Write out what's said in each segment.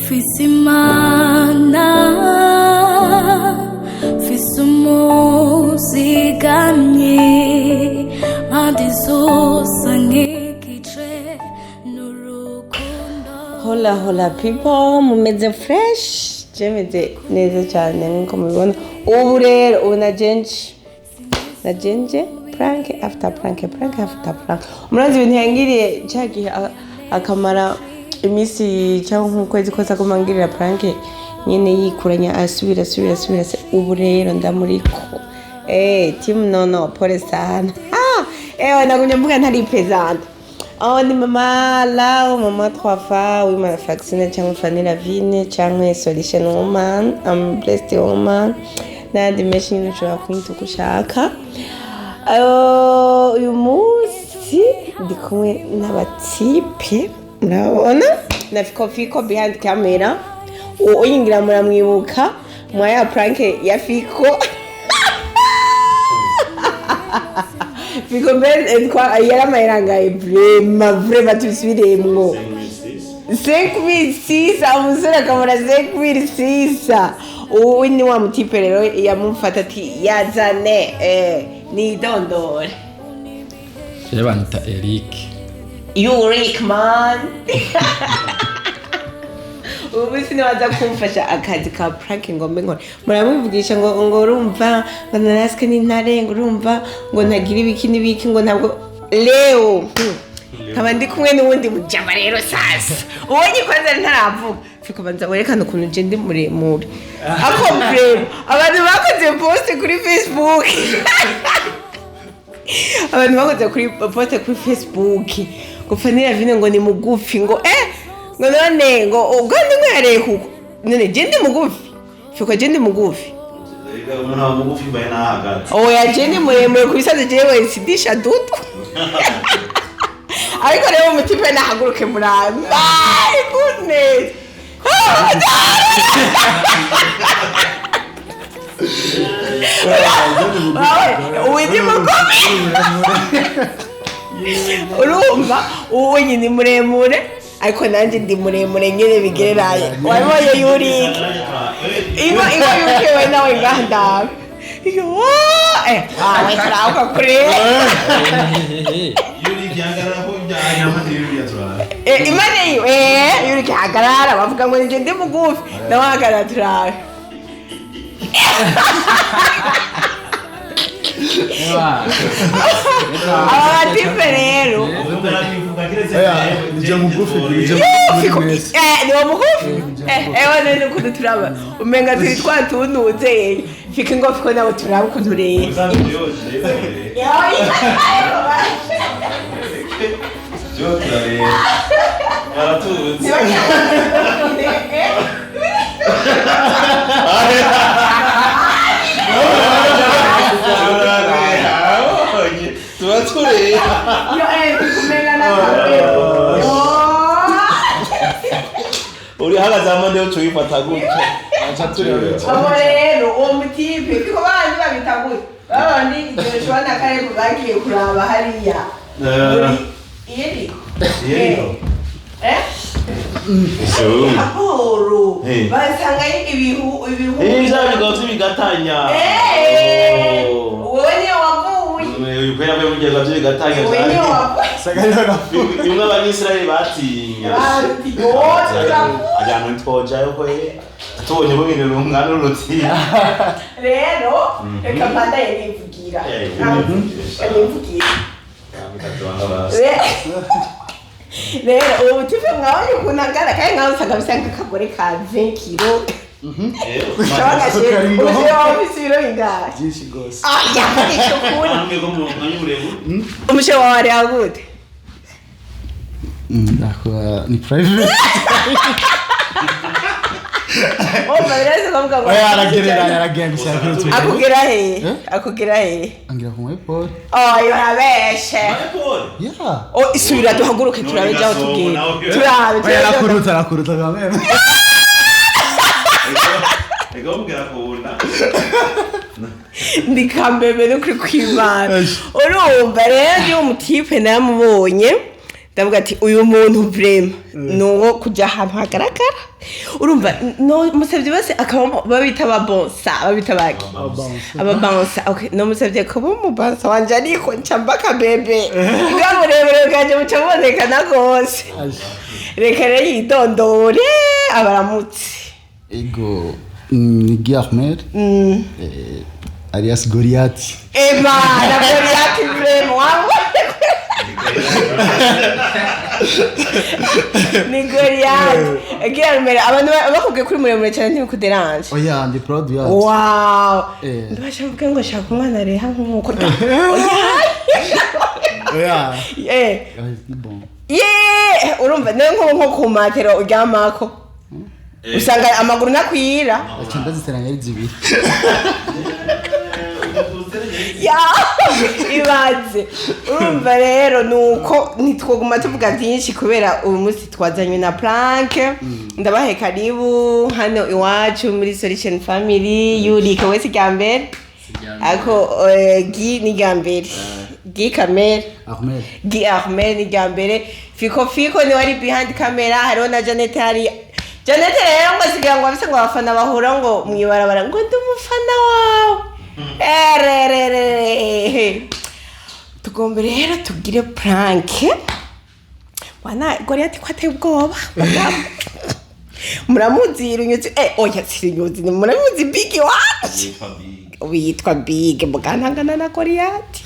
Fisimana Fisumuzigamye Madizosangikice Nurukundo. Hola hola people, mumeze fresh, jemeze neza cyane nkuko mubibona. Ubu rero ubu najenje prank after prank after prank. Umuranzi ibintu yangiriye cyagihe akamara imisi cyangwa nk'ukwezi kose agumangirira prank nyine yikuranya asubira ubu rero ndamuriko team no pole sana nagumye mvuga ntari present ni mama Lao, mama Trois women vaccine cyangwa Fanny Lavine cyangwa Solution Woman, I'm blessed woman nandi machine ushobora kwita gushaka. Uyu munsi ndi kumwe n'abatipe murabona na Fiko behind camera. Uyingira muramwibuka mwaya prank ya Fiko. Fiko mbere yaramayrangaye vrema tusubiremwo 5,600 umusore akamara 5,600. Ubu ni wa mutipe rero yamufata ati yazane ni dondore. Yabanta Eric. Eric man. Ubu sinabaza kumfasha akazi ka prank ngo mbengone. Muramuvugisha ngo urumva ngo naraske n'intare ngo urumva ngo ntagira ibiki n'ibiki ngo ntabwo leo. Kaba ndi kumwe n'ubundi mujama rero sasa. Ubonye kwanza ntaravuga. Fiko banza werekana ukuntu je ndi muremure. Ako brave. Abantu bakoze post kuri Facebook. Abantu bakoze kuri post kuri Facebook. Ngo Fanny Lavine ngo ni mugufi ngo ngo none ngo ugandi mwereye kuko none je ndi mugufi. Fiko je ndi mugufi. Umuntu mugufi mbaye nahagaze. Oya je ndi muremure kubisaze jewe sidisha duto. Ariko rero umutipe nahaguruke murambi. My goodness. Uwindi mugufi. Urumva uwo nyine muremure ariko nanjye ndi muremure nyene bigereraye. Wabonye Yurike. Igo yukewe nawe ngahanda. Wetrauka kure. Yurike yagarara ko byanyamati Yurike yatura. Imane Yurike hagarara bavuga ngo nje ndi mugufi nawe hagarara turawe. Abatipe rero Nije mugufi ni wa mugufi none ukuntu turaba umenga turi twatuntuze Fiko ngo Fiko nabo turaba ukuntu rero uri hagaze amande yo cyuyifata gutya acha turebe abo rero uwo mutipe Fiko bandi babitaguye babandi igihe shobana kare kubagiye kuraba hariya iri ahoro basanga ibihu bigato bigatanya wowe niyo wavuye uyu kwera byo bigeza byo bigatanya imwe abanyisirayeli batinya ajyana twojayo kwe tubonye bo bintu rungano ruti rero reka mpanda yanivugira rero ubu tuve mwabonye ukuntu agara kandi nkaho usanga bisa nk'akagore ka 20 kilo. byinshi gose. Umushe wawe ari agute ni private. Bareze kuvuga ngo aragereranya gusa kuri akugera he angira ku airport yorabeshe isubira duhaguruke turabe jaho tugiye turabe arakuruta kamera ego mbwira kubunda ndikambebe no kuri kwimana urumva rero iyo umutipe namubonye ndavuga ati uyu muntu vrema no kujya ahantu hagaragara urumva no musabye bose akaba babita ababonsa okay no musabye ko mu bansa wanje ariko ncambaka bebe ngamurebere gaje mucabonekana gose reka rero yidondore abaramutse ego Guy Ahmed alias Goliath na Goliath vrema ni Goliath Guy abantu bakubwiye kuri muremure cyane ntibikuderanje oya ndi proud ya wow ndabashavuga ngo shaka umwana reha nkuko oya bon urumva nko ku matero uryamako usanga amaguru nakwira cyanda ziteranya ari zibiri ibaze urumva rero nuko nitwoguma tuvuga byinshi kubera uyu munsi twazanywe na Plank ndabahe karibu hano iwacu muri Solution Family Yuri wese Gambere ako Guy ni Gambere Guy Ahmed ni Gambere Fiko ni wari behind camera hariho na Janet rero ngo sigira ngo abise ngo abafana bahura ngo mwibarabara ngo ndi umufana wawe tugombe rero tugire Plank wana Goliath ko ateye ubwoba muramuzi runyuzi oya sirunyuzi muramuzi Big wacu witwa Big mugantangana na Goliath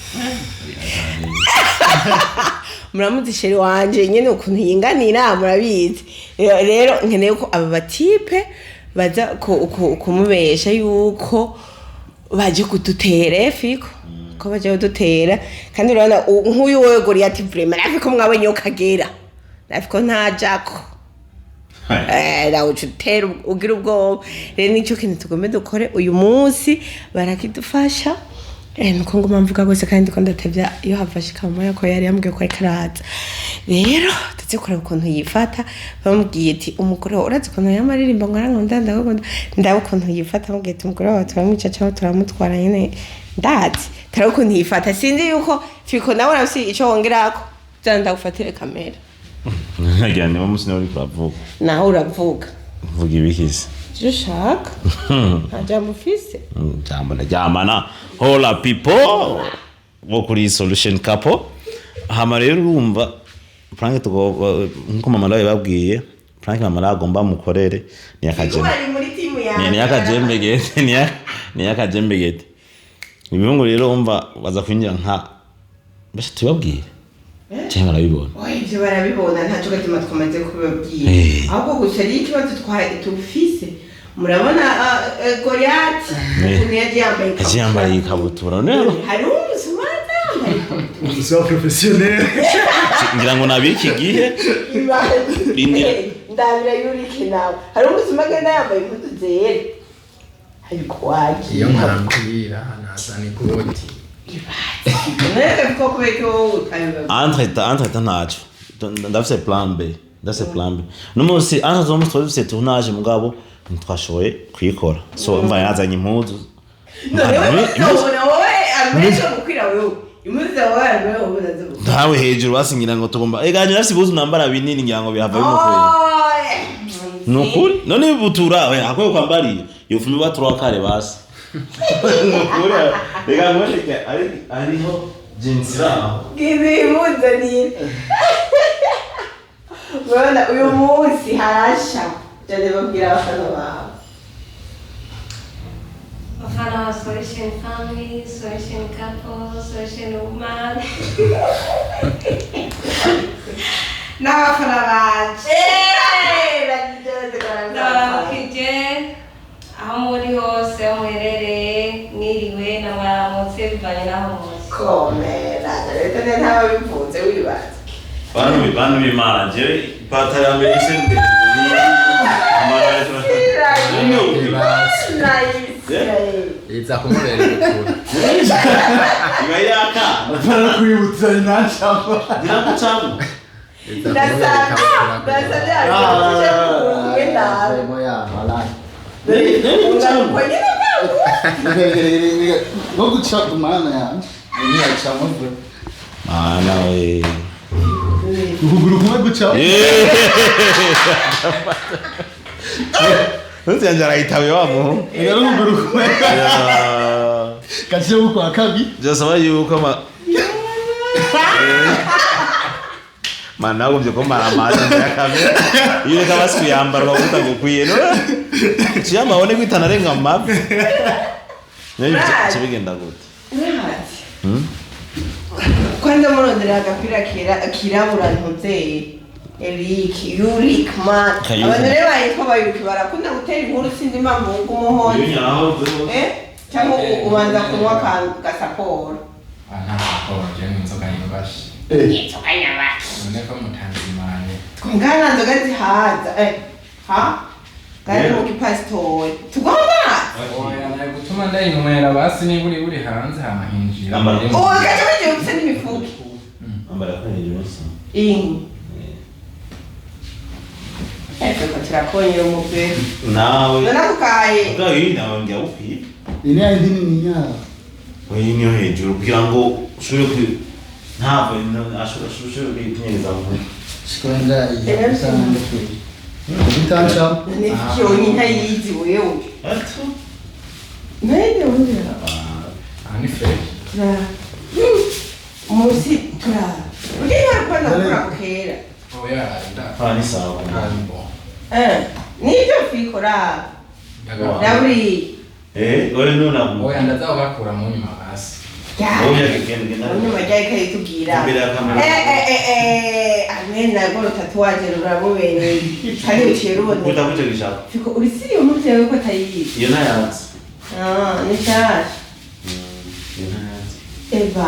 muramuzi sheri wanje nyene ukuntu yinganira murabizi rero nkeneye ko aba batipe baza kumubesha yuko baje kudutera Fiko ko baje kudutera kandi urabona nk'uyu wewe Goliath vrema nafiko mwabonye ukagera nafiko ntajako rawucutera ugira ubwoba rero nicyo kintu tugombe dukore uyu munsi barakidufasha nuko ngoma mvuga gose kandi ko ndatevya iyo hafashe kamoya ko yari yambwiye ko ikaraza rero tutse kora ukuntu yifata bamubwiye ati umukuru urazi ukuntu yamaririmba ngo arankunda ndaho ukuntu yifata mubwiye ati umukuru wawe turamwica cyangwa turamutwara nyene ndazi tara ukuntu yifata sinzi yuko Fiko nawe urafise ico wongerako zanda gufatire kamera nagira ni musi nawe uravuga nawe uravuga vuga ibikize Jushaka ajambo fise jamana hola people wo kuri Solution Couple hama rero urumva Plank nko mama nawe babwiye Plank mama agomba mukorere ni yakajembegete ibingo rero umva baza kwinjira nka basha tubabwiye cyangwa barabibona ibyo barabibona ntaco gatima twamaze kubabwira ahubwo gusa ari ikibazo tufise murabona Goliath yambaye ikabutura rero hari umusumata so professionnel ngira ngo nabiki gihe ndabira Yuri nawe hari umusumata yambaye impuzu zera ariko waje iyo ntarambira nazana igoti neka biko kubeko utayobaba entre ntaco ndafise plan B n'umunsi anje zo mutwe dufise tournage mugabo ntwashoboye kuyikora so mva yazanye impuzu ntawe hejuru basingira ngo tugomba eganye nafise ibuzu nambara binini ngira ngo bihava bimukoye nukuri none butura akwiye kwambariye yofume batura kare basi nukuri rega ngweshike ariho jinsira gibimuzaniye bwana uyu munsi harasha cyane babwira abafana bawe Bafana wa Solution Family, Solution Couple, Solution Woman. N'abafana banje ndabakije aho muri hose aho muherereye mwiriwe na mwaramutse bivanye n'aho muzi komera rero ntababivuze wibaza Banu bimana je ipatara yambere isende ni amara iza kumubera gukura iba yaka Para kwibutsa inashamba. ndirakucamu Moya halai. ndirakucamu Ngo guchapa mana ya. Ni achama bro. nawe Ukuguru kumwe guchapa. Ntuzi yanje arayitabe wamo Ngaro ukuguru kumwe. Kaje uko akabi. byasaba yuko mana agomvye ko maramaza ndakamera iyo reka basuyambara bavuga ngo kwiye no ciyama one kwitana renga mavi nayo kibigenda gute kwanza murondera agapira kirabura ntuzeye Eric Yurik man abantu rero bayitwa bayuki barakunda gutera inkuru sindi impamvu ngumuhondo cyangwa ubanza kunywa gasaporo ntabwo bagenda inzoga nyinshi inzoga nyabaki none ko mutanzimanye ngana nzoga zihaza kandi mu kipasitori tugomba oya nayo gutuma ndayinywera basi niba uri hanze hamahinjira gace bagiye gusa n'imifuka ambara kwenye musa ko turakonyera umuvero nawe nanakukaye nawe ngiye upi Ini indi ni nya. wewe niyo hejuru kugira ngo ushobore ku ntabwo ashobora kwinyereza mu Sikwenda ya sana ndefu. Bitancha. nifyo ntayizi wewe atu nende wundira ani fresh musi tura ugiye kwanza kura kera oya nda ni sawa ntabwo nivyo fikora naburi wewe nuna mu oya ndaza bakura mu nyuma basi oya kigende na nyuma jya ikayitubwira imbere ya kamera amena goro tatuwaje rurabubereye kandi uciye rubone utakuce gishaka fiko uri siri umuvyewe ko tayizi iyo nayatse ni shaje iyo nayatse eva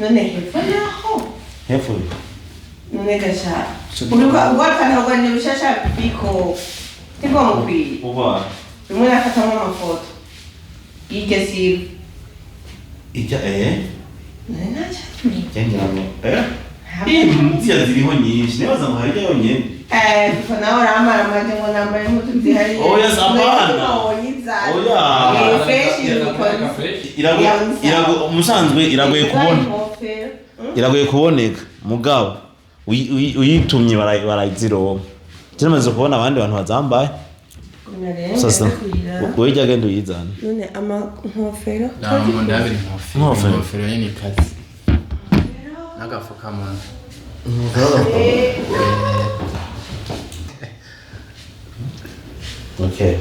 none hepfo yaho hepfo none gasha uriko ugwakana ugwanje rushasha biko tiko mukwiye uba rimwe nafatamwo amafoto y'igesiru ijya none naca cyangiramo imutiya ziriho nyinshi nibaza ngo hari yonyene fiko nawe uramara amaje ngo nambaye impuzu zihari oya sapana irago umusanzwe iragoye kubona iragoye kuboneka mugabo uyitumye barayizironka kiramaze kubona abandi bantu bazambaye sasa wowe jya genda uyizana none amankofero ndamu ndabiri Nkofero. nkofero yini kazi n'agafukamunwa okay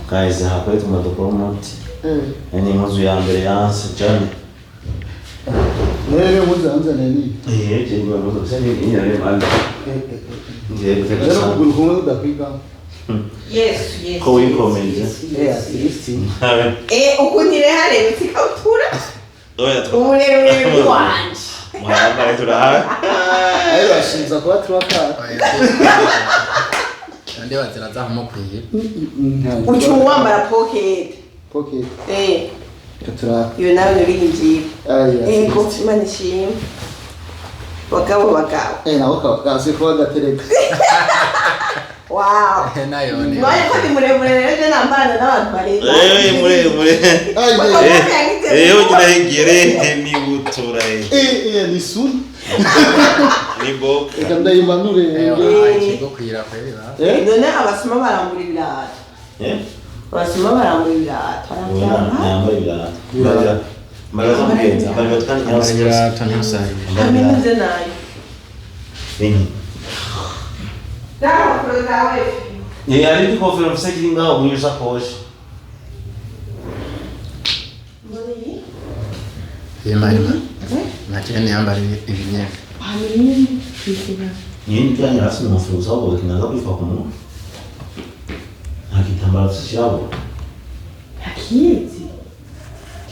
guys hakwetu tumadokoma ni impuzu ya mbere yanse cyane Nere muza anza nani. je ngo ngo se ni nyane manda ngiye guteka Nere sana ukuguru kumwe udapika. yes ko wikomeje Asiristi. ukunire hare utikabutura oya uburere wanje mwamba turaha Ayo ashinza kuba turaka. ndi bazira zahamukwiye ucu wambara pocket Pocket. Tutura. iyo nawe uriringiye Aya. ko imana ishimwe bagabo Nawo kazi kuba gatereka. wow nayo ni mwaye ko ndi muremure rero je nambana n'abantu bareba mure yo nyina hengere ni butura Ni sun. ni bo Kanda imanure. ikigo kwira kwera none abasoma barangura ibirato abasoma barangura ibirato yambaye ibirato mbaraza mugenza mbaraza kandi amarira tanasari ameze nayo nini dawa pro dawa ni ari ko fero mfise kinga mu sakoshi mboni yema nakene yambara ibinye nini cyane rasi mu fuza abo kinaza kwifa kumu akitambara sishabo akizi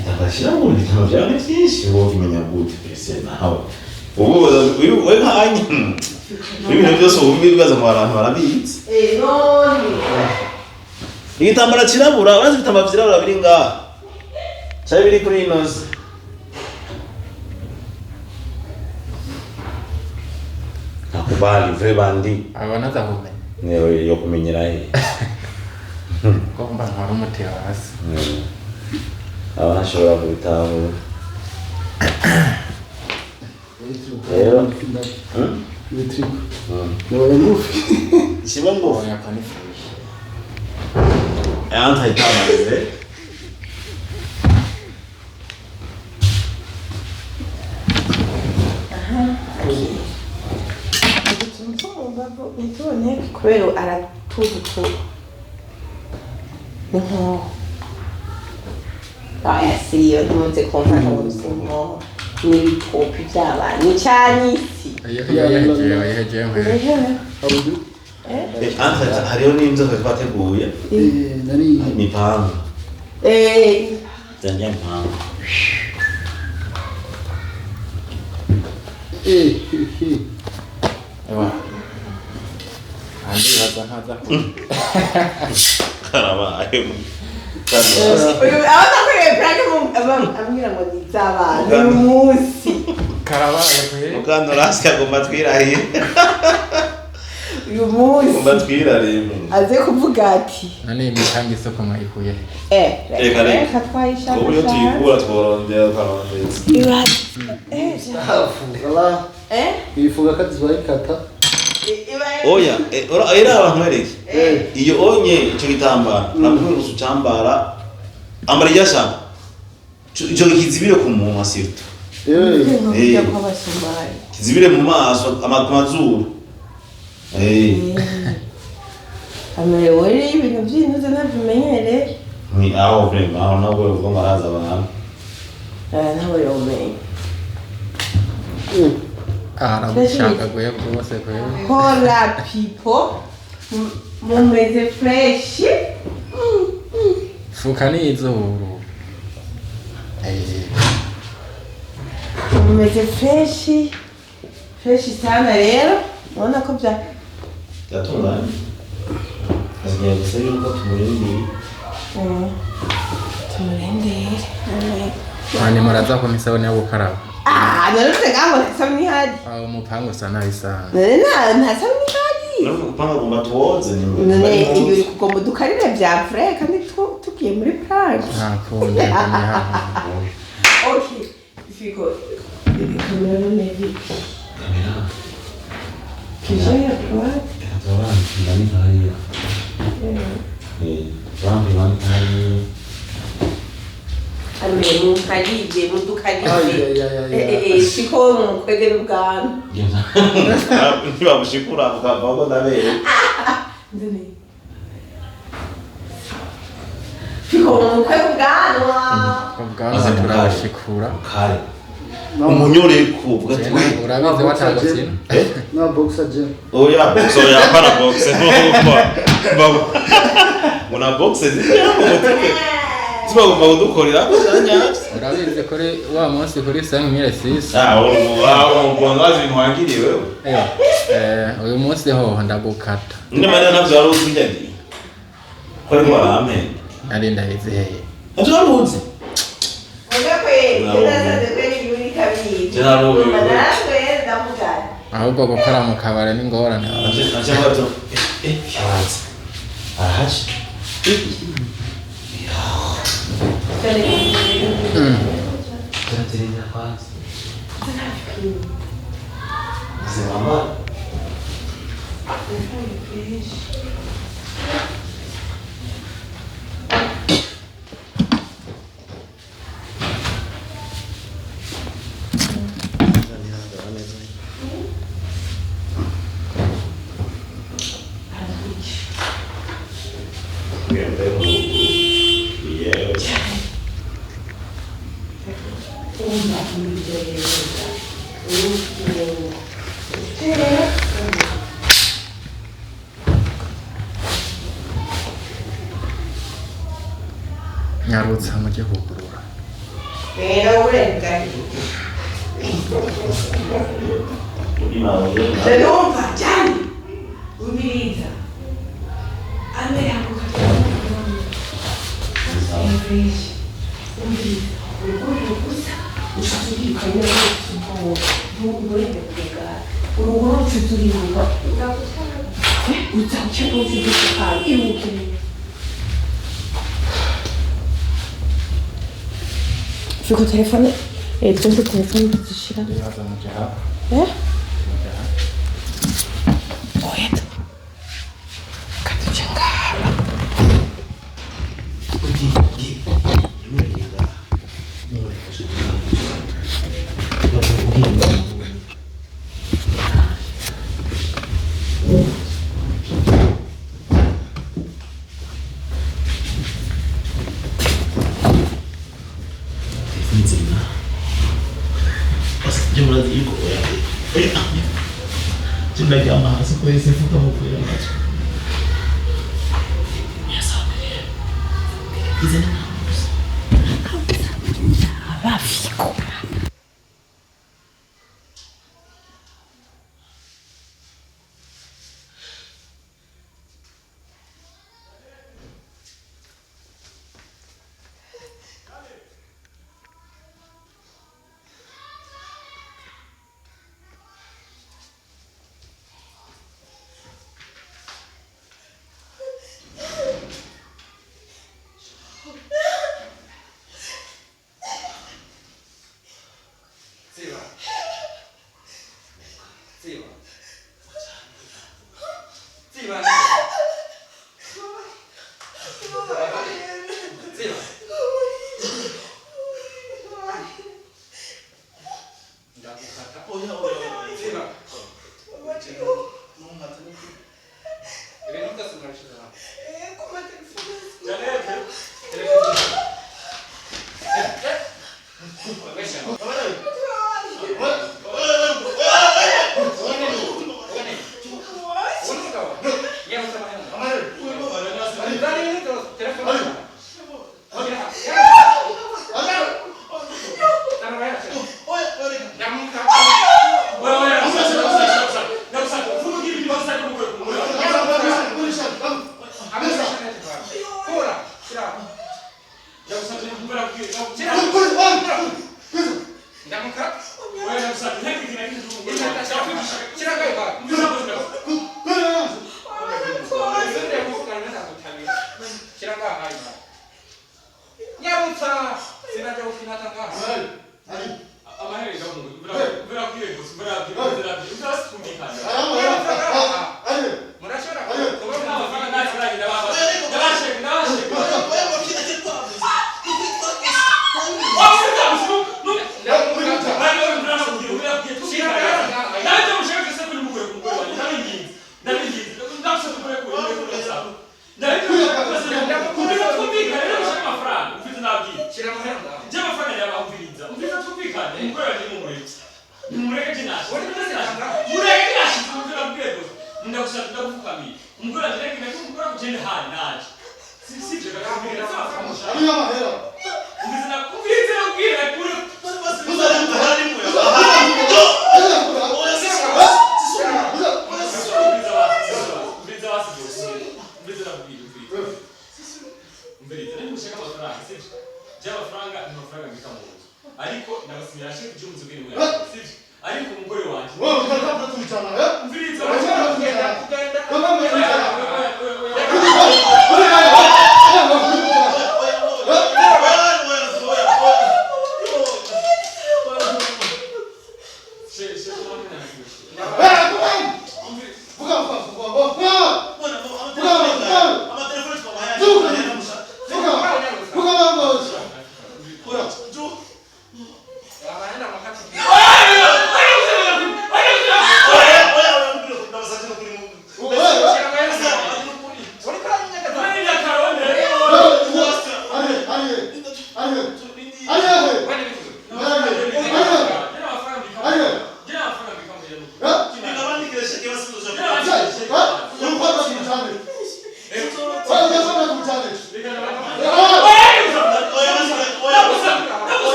igitambara kirabura ibitambaro byawe ni byinshi wowe ukimenya gute ese nawe ubu we nkanye ibintu byose ubu bibaza mu bantu barabitse none igitambara kirabura urazi ibitambaro byirabura biri ngaha cyari biri kuri inoze nakubali vre bandi abana zahume newe yo kumenyera he ko mba nkora umuti hasi abana shobora kubitahura rero Electric. No è ngufi. siba ngufu yakanifuza anta itamarize ntitubone kubera aratudutu ni nkoho aya siyo ntunze kumva ntuzi nkoho n'ibikopi by'abantu n'icyanyisi yahegeye anta hariho n'inzoka twateguye Nani. imipangu zanjye imipangu ewa andi baza nkaza ku karabaye abatakoreye purake ambwira ngo ni iby'abantu uyu munsi karabaye kwe mukandorasi agomba twirahire uyu munsi agomba twirahire aze kuvuga ati nani imitanga isoko mwayikuye reka reka twayishaka ubu iyo tuyikura tworondera ukarondeza Voilà. Ifuga kati zbayikata. oya era abantu bereke iyo onye icyo gitambara nabwo gusa ucambara ambara iryashaka icyo kizibire ku munwa sirto kizibire mu maso amazuru amerewe ibintu by'intuze ntabyimenyere ni aho vrema aho nabwo ubwo maraza abantu ntabwo yomenye aragushaka goye rwose kwe hora pipo mumeze fresh fuka n'izuba mumeze fresh sana rero ubona ko yatunganye agiye gusa yuko tumurindiriye tumurendere kandi muraza ko n'isabune yo gukaraba narutse ngaho ntasabuni ihari aho umupangu usa nabi sana nta sabuni ihari none upanga agomba tuwoze ni none iyo uri kugomba udukarire bya fure kandi tugiye muri purage nta kundi okay fiko kamera none vipi kisha ya purage Orang nani kali ya orang bilang kali Almeno mukagije mudukarije siko mukwegera ubwana ntibamushikura ukavaho ndabere siko mukwegera ubwanwa ubwanwa turabashikura kare umunyoreko uvuga ati urabizi watagutse Na boxer gym. oya boxer ya para boxer no una boxer Sibagomba kudukorera urabizi kuri wa munsi kuri 5006 ubwangazi binkwangiriye wewe uyu munsi ho ndagukata nne mara navyo wari uzinjadi kore kwa rame ari ndahize hehe navyo wari uzi ahubwo gukora mu kabare n'ingorane aje bato yaranze arahaje Teratirina kwanza. Mama. nyarutsa mujye kugurura Era urenga. Ndumva cyane. Umviriza. Amera Umviriza. Uruguru gusa. Ushaka uruguru tuturirimba utache kuziduka imuke Fiko telefone tunze telefone tuzishira Oyeto Katuchanga Lagi ama sekolah saya foto mau pulang macam. Ya sampai. Izin harus. Rafiko.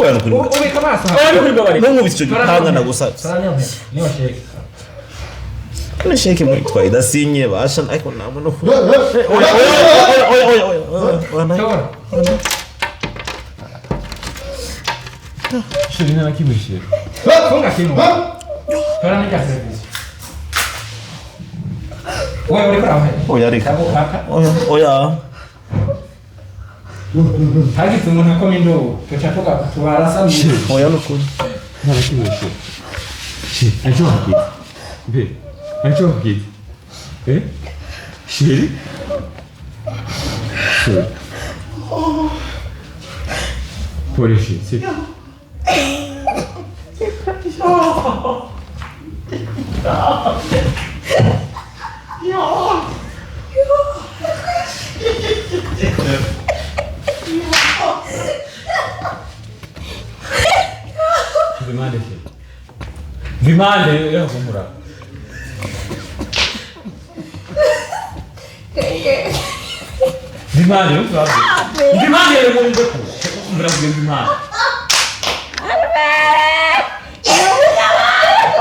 oya nukuri ubika amaso oya nukuri mbabare nkubise icyo gitanga nagusabye niyo sheke none sheke mwitwaye idasinye basha ariko ntabwo no oya Tobora. Shiri na kimishye. Funga kinu. Tobora ni service. Wewe uri kora wahe? oya reka Kabo kaka. oya Hagi tumuntu akoma indobo. Tuchatoka tubarasa mbi. oya nukuri nta na kimwe shiri shiri aricyo wakita mbe aricyo wakita shiri shiri pole shiri si Vimande shiri vimande ya kumura vimande no claro vimande é muito bom Brasil vimande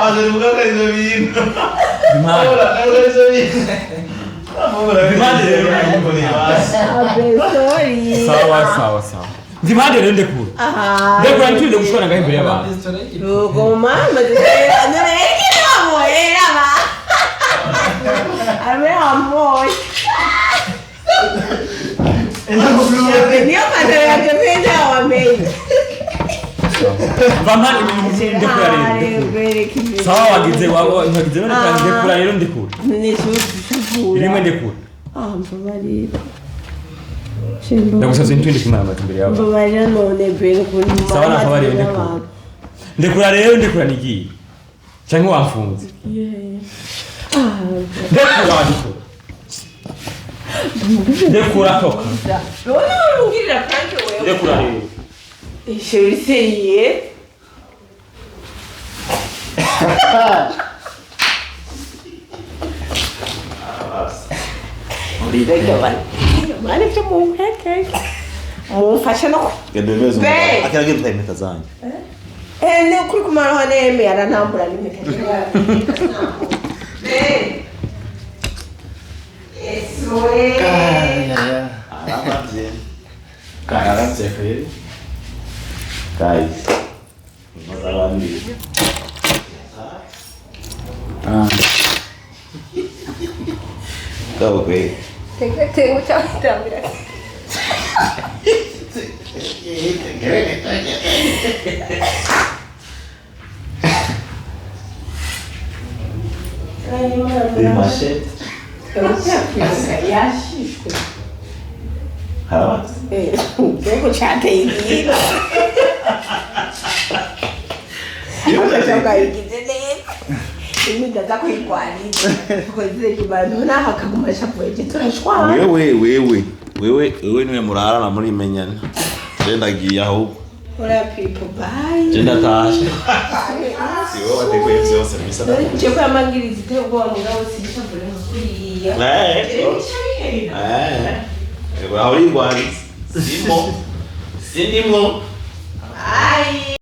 Olha, ele nunca fez isso vindo. vimande Olha isso vindo. vimande é muito bom sawa vimande rende kuru ndekura ntinde gushwana ngaho imbere y'abantu Nuko mama dutera nrekera moyera ba. Ame amoy. Niyo kadara kependa wa mei. vamani ndekura rero sawa wagize wagize none kandi ndekura rero ndekura Ni shufu. irimo ndekura Mbabarira. ndagusabye ntinde kumara imbere y'abantu Mbabarira none bene kuri sawa nakabari ndekura ndekura rero ndekura nigiye cyangwa wamfunze ndekura ndekura ndekura toka None ungirira kandi wewe. ndekura rero Ishuriye. Urira bana. Bana cyo mu mpeke. Mufasha no. Gende bezo. Be. Akira gende impeta zanyu. Ne kuri kumara hone me aranambura n'impeke. Be. Esoe. Arabavye. Karanze kweli. Guys. Mazabandi. Go away. Tengo chata, mira. Tem machete? Yashi. Hawa. Tengo chata hii. Kutoka ikidele. Mimi nataka kuikwani. Kwa zile kibano na hakaguma shapo yetu tunashwa. Wewe niwe murara na muri menyana. Ndenda giye aho. Ora people bye. Ndenda tashe. Siwo watekoye byose bisa. Je kwa mangirizi te ubwo ngabo sishabule kuriya. Aho ingwani. Sindimo. Bye.